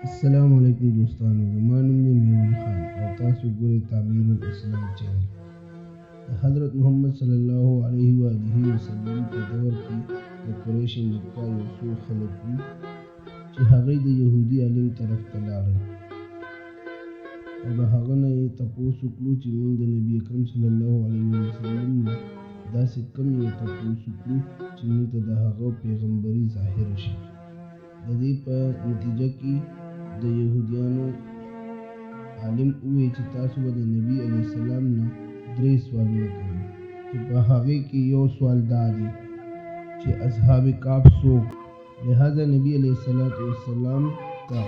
السلام علیکم دوستانو، زما نوم دی میمون خان او تاسو ګورئ تعمیر الاسلام چینل. د حضرت محمد صلی الله علیه و آله وسلم په دور کې د قریش مکه یو څو خلک وو چې هغوی د یهودي عالم طرف ته لاړل او د هغه نه یې تپوس وکړو چې موږ د نبي اکرم صلی الله علیه وسلم نه داسې کوم یو تپوس وکړو چې موږ ته د هغه پیغمبري ظاهره شي. د دې په نتیجه کې د یهودیانو عالم وویل چې تاسو به د نبي علیه السلام نه 3 سوالونه کوئ، چې په هغې کې یو سوال دا دی چې اصحاب کهف څوک. لہذا نبی علیه السلام ته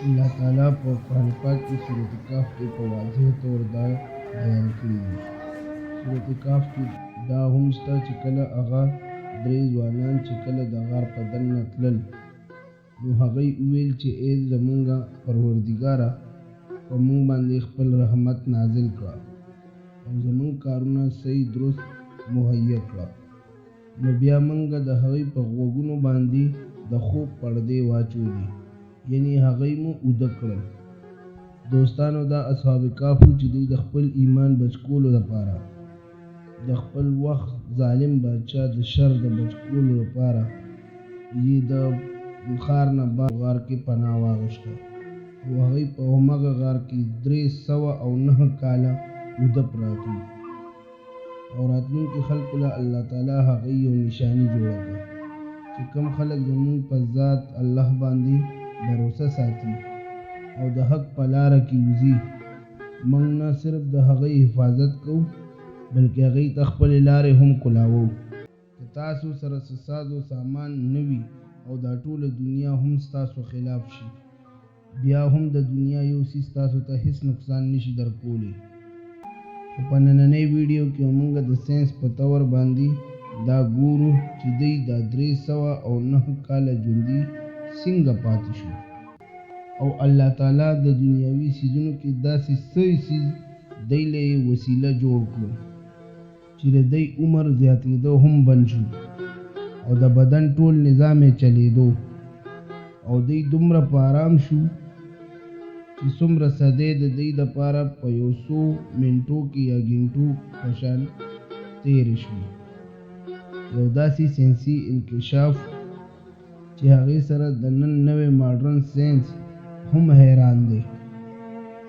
الله تعالی په قرآن پاک کې سورة کهف کې په واضح طور دا بیان کړي دي. سورة کهف کې دا هم شته چې کله هغه 3 ځوانان چې کله د غار په دننه تلل، نو هغوی وویل چې ای زمونږه پروردګاره، په موږ باندې خپل رحمت نازل کړه او زمونږ کارونه صحیح درست مهیا کړه. نو بیا موږ د هغوی په غوږونو باندې د خوب پردې واچولې، یعنی هغوی مو اوده کړل. دوستانو، دا اصحاب کهف چې دوی د خپل ایمان بچ کولو لپاره د خپل وخت ظالم بادشاه د شر د بچ کولو لپاره یې د غار نه غار کې پناه واغوسته او هغوی په همغه غار کې 309 کاله اوده پراته او راتلونکي خلکو له الله تعالی هغوی یو نشاني جوړه کړه چې کوم خلک زموږ په ذات الله باندې بروسه ساتي او د حق په لاره کې وځي، موږ نه صرف د هغوی حفاظت کوو بلکې هغوی ته خپلې لارې هم کولاوو. که تاسو سره څه سازو سامان نه وي او دا ټوله دنیا هم ستاسو خلاف شي، بیا هم د دنیا یو څیز تاسو ته هیڅ نقصان نشي درکولی. خو په نننۍ ویډیو کې موږ د ساینس په طور باندې دا ګورو چې دوی دا 309 کاله ژوندي څنګه پاتې شو او الله تعالی د دنیاوي څیزونو کې داسې څه څیز دوی له وسیله جوړ کړو چې د دوی عمر زیاتېدو هم بند شو او د بدن ټول نظام یې چلیدو او دوی دومره په آرام شو چې څومره صدۍ د دوی دپاره په 100 منټو کې یا ګنټو په شان تېرې شوې. یو داسې ساینسي انکشاف چې هغې سره د نن نوی ماډرن ساینس هم حیران دی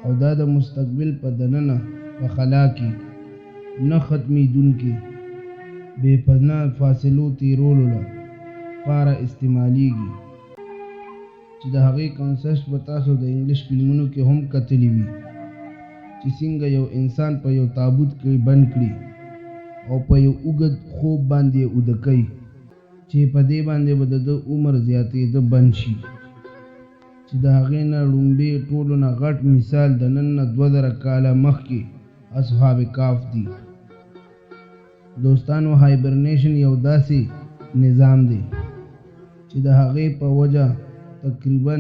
او دا د مستقبل په دننه په خلا کې نه ختمېدونکې بې پناه فاصلو تیرولو لپاره استعمالیږي، چې د هغې کانسپټ به تاسو د انګلیش فلمونو کې هم کتلی وي چې څنګه یو انسان په یو تابوت کې بند کړي او په یو اوږد خوب باندې اوده کوي چې په دې باندې به د ده عمر زیاتېده بند شي، چې د هغې نه لومبې ټولو نه غټ مثال د نن نه 2000 کاله مخکې اصحاب کهف دي. دوستانو، هایبرنیشن یو داسې نظام دی چې د هغې په وجه تقریبا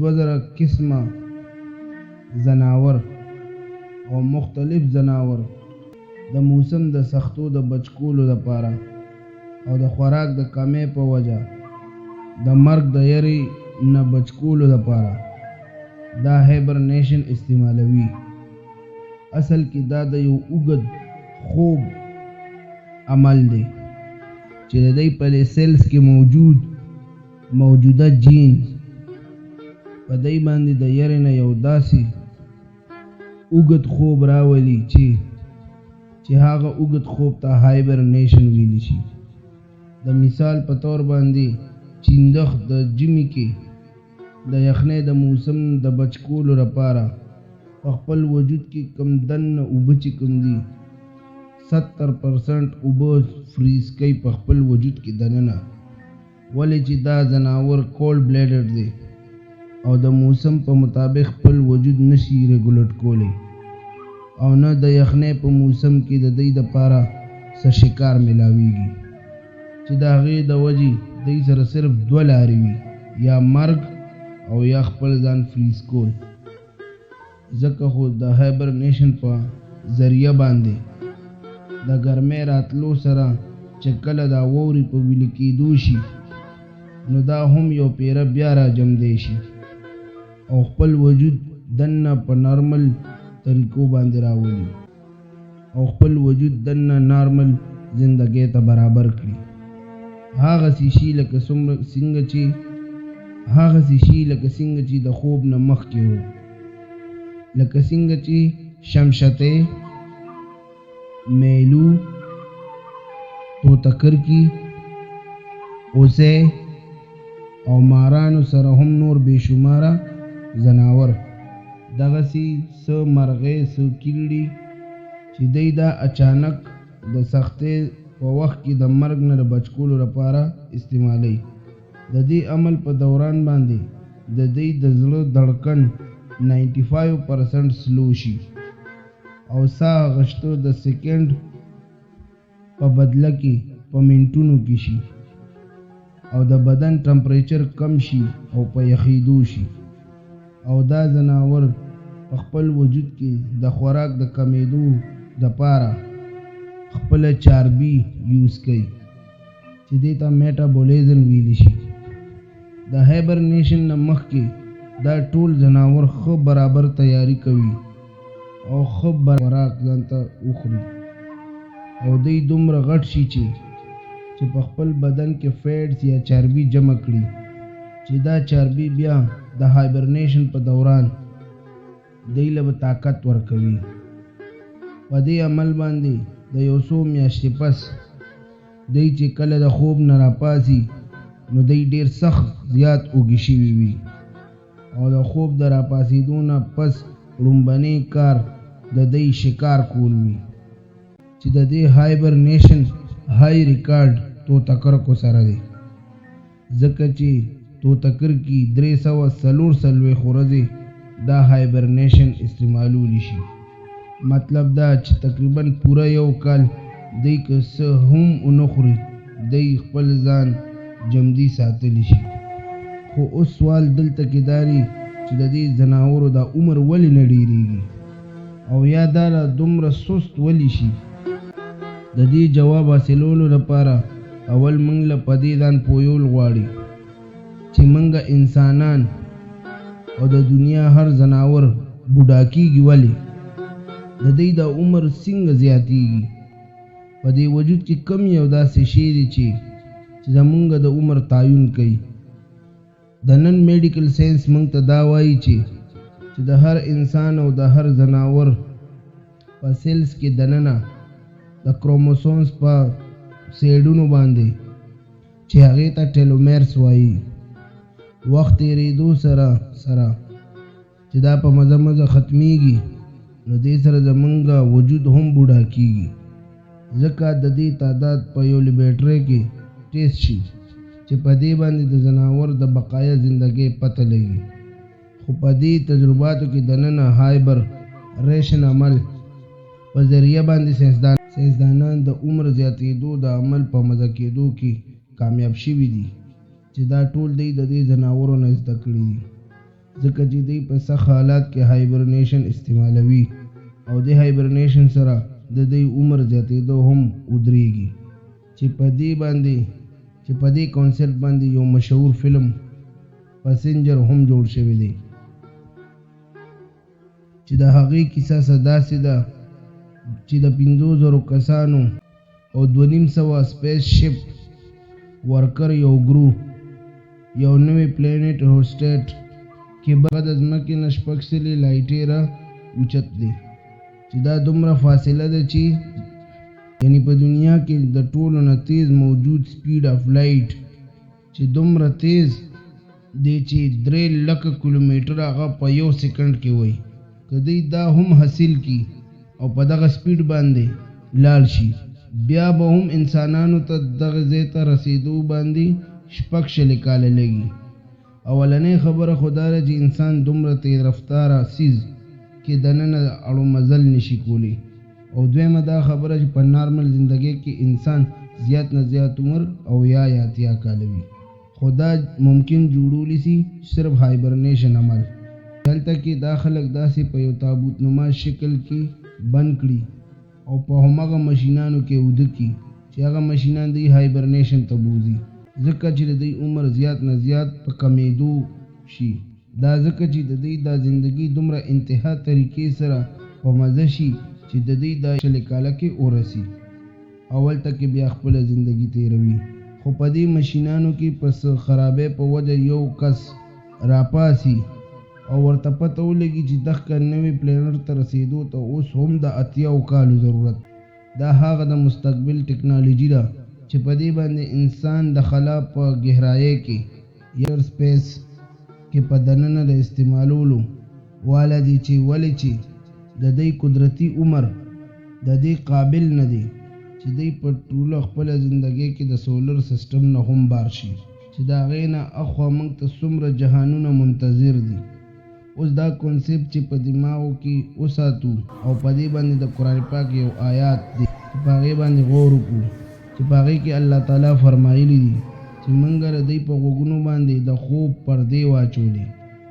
2000 قسمه ځناور او مختلف ځناور د موسم د سختو د بچ کولو لپاره او د خوراک د کمۍ په وجه د مرګ د یری نه بچ کولو لپاره دا هایبرنیشن استعمالوي. اصل کې دا د یو اوږد خوب عمل دی چې د دوی په سیلز کې موجوده جینز په دوی باندې د یری نه یو داسې اوږد خوب راولي چې هغه اوږد خوب ته هایبرنیشن ویلی شي. د مثال په طور باندې چیندخ د ژمي کې د یخنۍ د موسم د بچ کولو لپاره په خپل وجود کې کم دننه اوبه چې کوم دي 70% اوبه فریز کوي په خپل وجود کې دننه، ولې چې دا ځناور کولډ بلیډډ دی او د موسم په مطابق خپل وجود نشي ریګولیټ کولی او نه د یخنۍ په موسم کې د دوی دپاره څه شکار ملاویږي، چې د هغې د وجې دوی سره صرف 2 لارې وي، یا مرګ او یا خپل ځان فریز کول. ځکه خو د هایبرنیشن په ذریعه باندې د ګرمۍ راتلو سره چې کله دا واورې په ویلې کېدو شي، نو دا هم یو پیره بیا را جمدی شي او خپل وجود دنه په نارمل طریقو باندې راولي او خپل وجود دنه نارمل زندګۍ ته برابر کړي. هغه شي لکه څنګه چې د خوب نه مخکې وو، لکه څنګه چې شمشته، میلو، توتکرکی، اوسه او مارانو سره هم نور بېشماره ځناور، دغسې څه مرغۍ، څه کیلړي چې دی دا اچانک د سختۍ په وخت کې د مرګ نه د بچ کولو لپاره استعمالوي. د دې عمل په دوران باندې د دې د زړه دړکن 95% سلو شي او ساه غشتو د سکند په بدله کې په منټونو کې شي او د بدن ټمپریچر کم شي او په یخېدو شي. او دا ځناور په خپل وجود کې د خوراک د کمیدو دپاره خپل چاربي یوز کوي چې دې ته میټابولیزم ویلی شي. د هایبرنیشن نه مخکې دا ټول ځناور ښه برابر تیاری کوي او ښه خوراک ځان ته وخوري او دوی دومره غټ شي چې په خپل بدن کې فیټس یا چربي جمع کړي چې دا چربي بیا د هایبرنیشن په دوران دوی له طاقت ورکوي. په دې عمل باندې د یو څو میاشتې پس دوی چې کله د خوب نه راپاسي نو دوی ډېر سخت زیات اوږې شوي وي او د خوب د راپاسېدو نه پس لومبنی کار د دوی شکار کول وي چې د دې هایبرنیشن های ریکارډ توتکرکو سره دی، ځکه چې توتکرکي 340 ورځې دا هایبرنیشن استعمالولی شي. مطلب دا چې تقریبا پوره یو کال دی که څه هم ونه خوري دی خپل ځان جمدي ساتلی شي. خو اوس سوال دلته کې داري چې د دې ځناورو دا عمر ولې نه ډېرېږي او یا دا دومره سست ولې شي؟ د دې جواب حاصلولو لپاره اول موږ له په دې ځان پوهول غواړي چې موږ انسانان او د دنیا هر ځناور بوډا کېږي ولې؟ د دې د عمر څنګه زیاتېږي؟ په دې وجود کې کم یو داسې شی دی چې زمونږ د عمر تعین کوي. د نن میډیکل ساینس موږ ته دا وایي چې د هر انسان او د هر ځناور په سیلز کې دننه د کروموسومز په سیډونو باندې چې هغې ته ټیلومیرز وایي، وخت تېرېدو سره چې دا په مزه ختمیږي نو دې سره زمونږ وجود هم بوډا کېږي، ځکه د دې تعداد په یو لیبارټرۍ کې ټیسټ شي چې په دې باندې د ځناور د بقایا زندګۍ پته لګي. خو په دې تجرباتو کې دننه هایبر ریشن عمل په ذریعه باندې ساینسدانان د عمر زیاتېدو د عمل په مزه کېدو کې کامیاب شوي دي چې دا ټول دی د دې ځناورو نه زده کړي دي، ځکه چې دوی په سخت حالات کې هایبرنیشن استعمالوي او د هایبرنیشن سره د دوی عمر زیاتېدو هم ودرېږي چې په دې کانسپټ باندې یو مشهور فلم پسنجر هم جوړ شوی دی چې د هغې کیسه داسې ده چې د 50,000 کسانو او 2,500 سپیس شپ ورکر یو ګروپ یو نوی پلانټ هوسټیټ کې بعد د ځمکې نه 6 لایټې را اوچت دی چې دا دومره فاصله ده چې یعنی په دنیا کې د ټولو نه تیز موجود سپیډ اف لایټ چې دومره تیز دی چې 3 لک کیلومتر هغه په یو سکند کې وای. که دوی دا هم حاصل کی او په دغه سپیډ باندې لاړ شي بیا به هم انسانانو ته دغه ځای ته رسیدو باندې 6 کاله لګي. اولنۍ خبره خو دا ده چې انسان دومره تیز رفتاره سیز کې دننه اړو مزل نشي کولی، او دویمه دا خبره چې په نارمل زندګۍ کې انسان زیات نه زیات عمر او یا 80 کاله وي، خو دا ممکن جوړولی سي صرف هایبرنیشن عمل. دلته کې دا خلک داسې په یو تابوت نما شکل کې بند کړي او په همغه ماشینانو کې اوده کړي چې هغه ماشینان دی هایبرنیشن ته بوځي، ځکه چې د دوی عمر زیات نه زیات په کمیدو شي دا ځکه چې د دوی دا زندگی دومره انتها طریقې سره په مزه شي چې د دوی دا 40 کاله کې ورسی. اول ته کې بیا خپل زندگی تیروي، خو په دې ماشینانو کې پس خرابې په وجه یو کس راپاسی او ورته پته ولګي چې دغه نوې پلانټ ته رسیدو ته اوس هم د 80 کالو ضرورت. دا هغه د مستقبل ټیکنالوژي ده چې په دې باندې انسان د خلا په گہرایۍ کې یر سپیس کې په دننه د استعمالولو والا دي چې ولې چې د دې قدرتي عمر د دې قابل نه دی چې دې په ټول خپل ژوندۍ کې د سولر سیستم نه هم بار شي چې دا غینه اخو موږ ته څومره جهانونه منتظر دي. اوس دا کانسپټ چې په دماغو کې اوساتو او په دې باندې د قرآن پاک یو آیات دی چې په هغې باندې غور وکړو چې په هغې کې الله تعالی فرمایلی دي چې موږ د دوی په غوږونو باندې د خوب پردې واچولې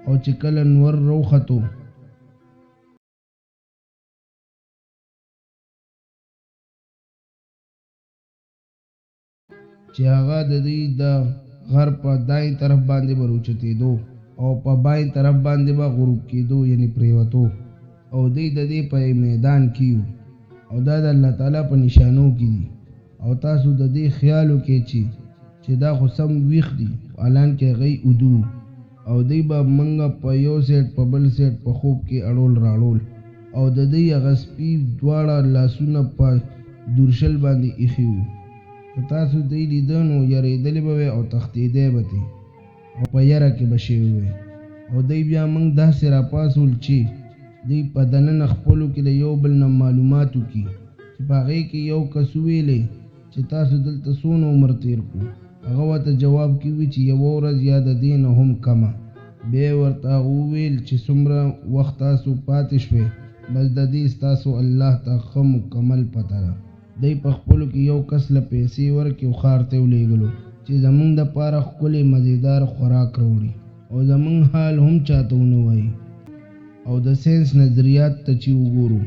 او چې کله نور روختو چې هغه د دوی د غر په دای طرف باندې بروچتېدو او په بای طرف باندې به غروب کېدو یعنی پریوتو او دوی د دې په میدان کې او دا د الله تعالی په نشانو کې دي او تاسو د دې خیال وکړئ چې دا خو سم ویښ دي الان کې غي ودو او دوی به منګه په یو سیټ په بل سیټ په خوب کې اړول راړول او د دې هغه سپي دواړه لاسونه په دورشل باندې ایښي وو. تاسو دوی لیدنو یریدلی به او تښتېدی به او په یره کې به شوي وي او دوی بیا موږ داسې راپاسول چې دوی په دننه خپلو کې د یو بل نه معلومات وکړي چې په هغې کې یو کس وویلی چې تاسو دلته څونه عمر تیر کړو. هغه ورته جواب کې وي چې یوه ورځ یا د دې نه هم کمه. بیا یې ورته وویل چې څومره وخت تاسو پاتې شوئ بس د دې ستاسو الله ته ښه مکمل پته ده. دوی په خپلو کې یو کس له پیسې ورکړې او ښار ته ولېږلو چې زمونږ دپاره ښکلی مزیدار خوراک راوړي او زمونږ حال هم چاته ونه وایي او د ساینس نظریات ته چې وګورو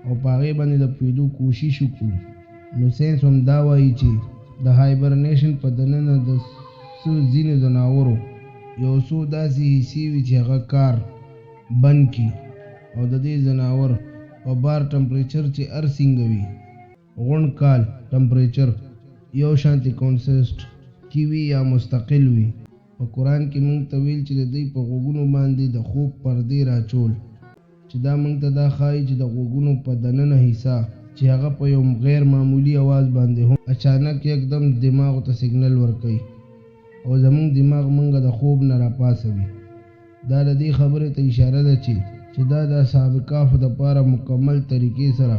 او په هغې باندې د پوهېدو کوشش وکړو نو ساینس هم دا وایي چې د هایبرنیشن په دننه د ځینو ځناورو یو څو داسې حصې وي چې هغه کار بند کړي او د دې ځناور په بار ټمپریچر چې هر څنګه وي غونډ کال ټمپریچر یو شانتي کانسټ کې وي یا مستقل وي. په قرآن کې موږ ته ویل چې د دوی په غوږونو باندې د خوب پردې راچول چې دا موږ ته دا ښایي چې د غوږونو په دننه حصہ چې هغه په یو غیر معمولي आवाज باندې هم اچانک یکدم دماغ ته سیګنل ورکوي او زموږ دماغ موږ د خوب نه راپاسوي. دا د دې خبرې ته اشاره ده چې دا د اصحاب کهف دپاره مکمل طریقې سره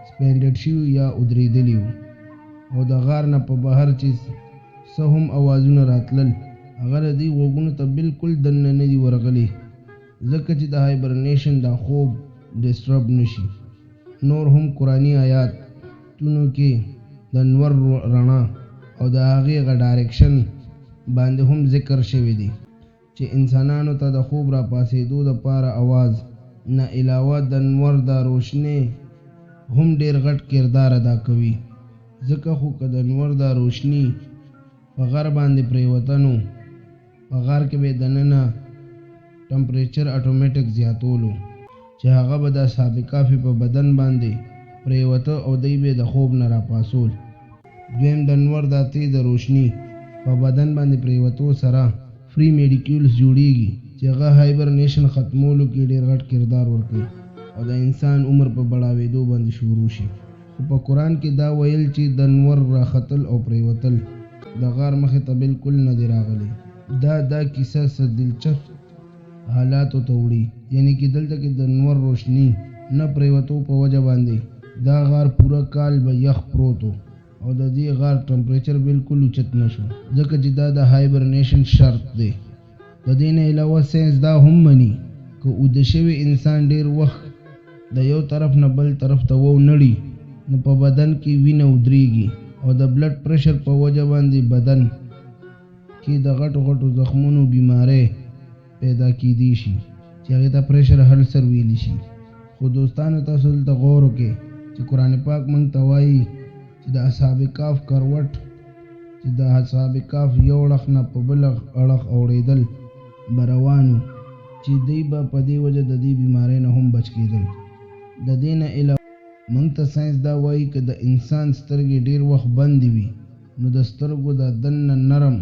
سپینډډ شوي یا ودرېدلي وو او د غار نه په بهر چې څه هم اوازونه راتلل هغه د دوی غوږونو ته بالکل دننه نه دي ورغلي ځکه چې د هایبرنیشن دا خوب ډسټرب نشي. نور هم قرآني آیاتونو کې د نور رڼا او د هغې غ ډایرکشن باندې هم ذکر شوی دی چې انسانانو ته د خوب را پاسېدو دپاره اواز نه علاوه د نور د روشنۍ هم ډیر غټ کردار ادا کوي ځکه خو که د نور د روشنی په غر باندې پریوتنو په غار کې به دننه ټمپریچر اتوماتیک زیاتولو چې هغه به د اصحاب کهف په بدن باندې پریوته او دوی به د خوب نه راپاسول. دویم د نور د تیز روشنی په بدن باندې پریوتو سره فری میډیکولز جوړیږي چې هغه هایبرنیشن ختمولو کې ډیر غټ کردار ورکوي او د انسان عمر په بڑاوېدو باندې شروع شي. خو په قرآن کې دا ویل چې د نور راختل او پریوتل د غار مخې ته بالکل نه دی راغلی. دا کیسه څه دلچسپ حالاتو ته وړي یعنی کې دلته کې د نور روشنی نه پریوتو په وجه باندې دا غار پوره کال به یخ پروتو او د دې غار ټمپریچر بالکل اوچت نشو ځکه چې دا د هایبرنیشن شرط دی. د دې نه علاوه ساینس دا هم مني که اوده شوی انسان ډیر وخت د یو طرف نه بل طرف ته ونړي نو په بدن کې وینه ودرېږي او د بلډ پریشر په وجه باندې بدن کې د غټو غټو زخمونو بیماری پیدا کېدی شي چې هغې ته پریشر هلسر ویلی شي. خو دوستانو تاسو دلته غور وکړئ چې قرآن پاک موږ ته وایي چې د اصحاب کهف کروټ چې د اصحاب کهف یو اړخ نه په بل اړخ اوړېدل به روانو چې دوی به په دې وجه د دې بیمارۍ نه هم بچ کېدل. د دې نه علاوه موږ ته ساینس دا وایي که د انسان سترګې ډېر وخت بندې وي نو د سترګو د دننه نرم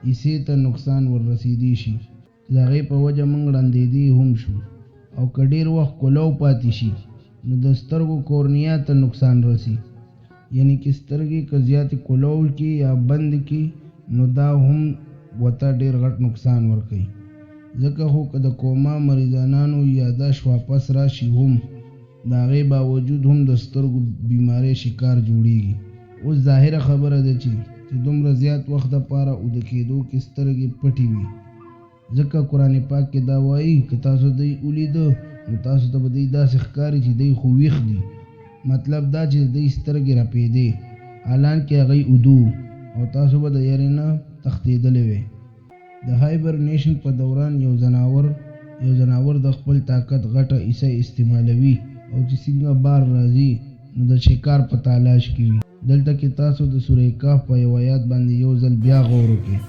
حصې ته نقصان وررسېدی شي چې د هغې په وجه موږ ړندېدی هم شو. او که ډېر وخت کولو پاتې شي نو د سترګو کورنیا ته نقصان رسي. یعنی که سترګې که زیاتې کولو کې یا بند کې نو دا هم ورته ډېر غټ نقصان ورکوي. ځکه خو که د کوما مریضانانو یاداشت واپس راشي هم د هغې باوجود هم د سترګو بیمارۍ شکار جوړیږي. اوس ظاهره خبره ده چې دومره زیات وخت دپاره اوده کېدو کې سترګې پټې وي. ځکه قرآن پاک کې دا وایي که تاسو دوی ولیده نو تاسو ته به دوی داسې ښکاري چې دوی خو ویښ دي. مطلب دا چې دوی سترګې رپېدې حالانکې هغوی اوده او تاسو به د یارې نه تښتېدلی وئ. د هایبرنیشن په دوران یو ځناور د خپل طاقت غټه حصه استعمالوي او چې څنګه بار راځي نو د شکار په تلاش کې وي. دلته کې تاسو د سوره کهف په یو آیات باندې یو ځل بیا غور وکړئ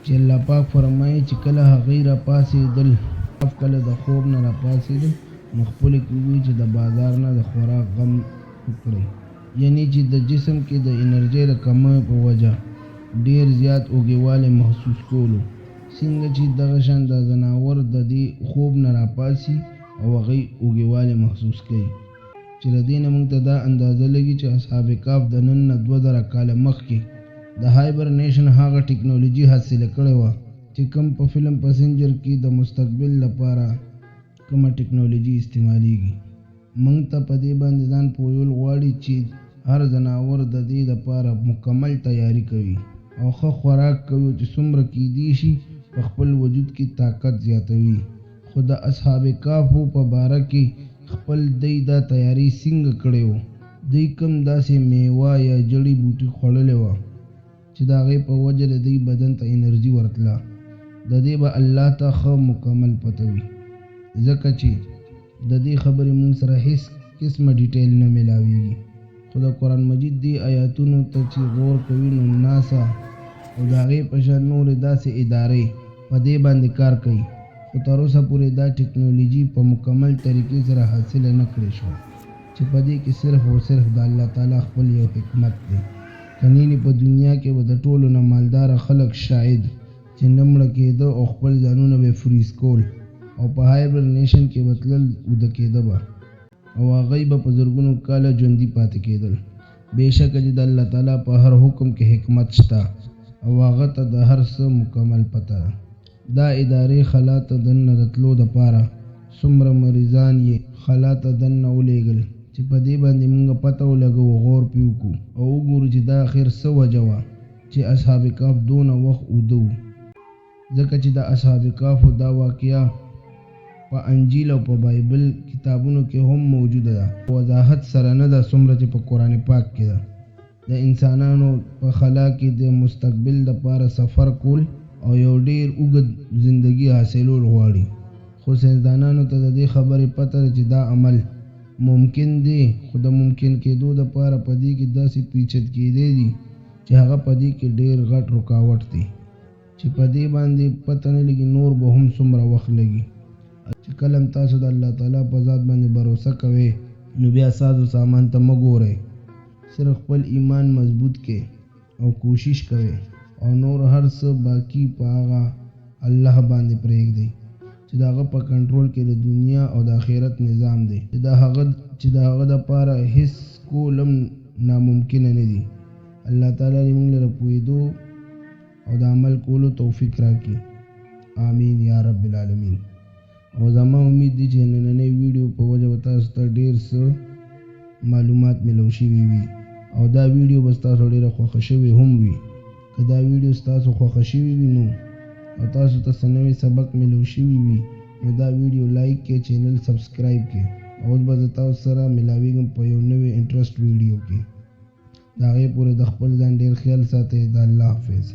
چې الله پاک فرمایي چې کله هغوی راپاڅېدل کله د خوب نه راپاڅېدل نو خپلو کې ووایي چې د بازار نه د خوراک غم وکړئ. یعنی چې د جسم کې د انرژۍ د کمۍ په وجه ډېر زیات اوږېوالی محسوس کولو. څنګه چې دغه شان د ځناور د دې خوب نه راپاڅي او هغوی اوږېوالی محسوس کوي. چې له دې نه موږ ته دا اندازه لګي چې اصحاب کهف د نن نه 2000 کاله مخکې د هایبرنیشن هغه ټکنالوژي حاصله کړې وه چې کوم په فلم پسنجر کې د مستقبل لپاره کومه ټکنالوژي استعمالیږي. موږ ته په دې باندې ځان پوهول غواړي چې هر ځناور د دې لپاره مکمل تیاری کوي او ښه خوراک کوي چې څومره کیدی شي په خپل وجود کې طاقت زیاتوي. خو د اصحاب کهفو په باره کې خپل دوی دا تیاری څنګه کړې وه. دوی کوم داسې میوه یا جړی بوټي خوړلې وه چې د هغې په وجه د دوی بدن ته انرژي ورتله. د دې به الله ته ښه مکمل پته وي ځکه چې د دې خبرې موږ سره هیڅ قسمه ډیټیل نه میلاویږي. خو د قرآن مجید دې آیاتونو ته چې غور کوي نو ناسا او د هغې په شان نورې داسې ادارې په دې باندې کار کوي خو تر اوسه پورې دا ټکنالوژي په مکمل طریقې سره حاصله نه کړې شوه چې په دې کې صرف او صرف د الله تعالی خپل یو حکمت دی. کنینې په دنیا کې به د ټولو نه مالداره خلک شاید چې نه مړه کېده او خپل ځانونه به فریز کول او په هایبرنیشن کې به تلل اوده کېده به او هغوی به په زرګونو کاله ژوندي پاتې کېدل. بېشکه چې د الله تعالی په هر حکم کې حکمت شته او هغه ته د هر څه مکمل پته ده. دا ادارې خلا ته دننه راتلو دپاره څومره مریضان یې خلا ته دننه ولېږل چې په دې باندې موږ پته ولګوو غور پې وکړو او وګورو چې دا اخر څه وجه وه چې اصحاب کهف دونه وخت اوده وو. ځکه چې د اصحاب کهفو دا واقعه په انجیل او په بایبل کتابونو کې هم موجوده ده. وضاحت سره نه ده څومره چې په قرآن پاک کې ده. د انسانانو په خلا کې د مستقبل دپاره سفر کول او یو ډېر اوږد زندگی حاصلول غواړي. خو ساینسدانانو ته د دې خبرې پته ده چې دا عمل ممکن دی خو د ممکن کېدو دپاره په دې کې داسې پیچد کېدی دي چې هغه په دې کې ډېر غټ رکاوټ دی چې په دې باندې پته نه لګي نور به هم څومره وخت لګي. چې کله تاسو د الله تعالی په ذات باندې باور کوئ نو بیا سازو سامان ته مه ګورئ. صرف خپل ایمان مضبوط کړئ او کوشش کوئ او نور هر څه باقي په هغه الله باندې پرېږدئ چې د هغه په کنټرول کې د دنیا او د آخرت نظام دی چې د هغه دپاره هیڅ کول هم ناممکنه نه دي. الله تعالی دې موږ لره پوهېدو او د عمل کولو توفیق راکړي. آمین یا رب العالمین. او زما امید دی چې نننۍ ویډیو په وجه به تاسو ته ډېر څه معلومات میلو شوي وي او دا ویډیو به ستاسو ډېره خوښه شوې هم وي. که دا ویډیو ستاسو خوښه شوې وي نو او تاسو ته څه نوی سبق میلو شوي وي نو دا ویډیو لایک کړئ، چینل سبسکرایب کړئ. اوس به زه تاسو سره ملاویږم په یو نوې انټرسټ ویډیو کې. د هغې پورې د خپل ځان ډېر خیال ساتئ. د الله حافظ.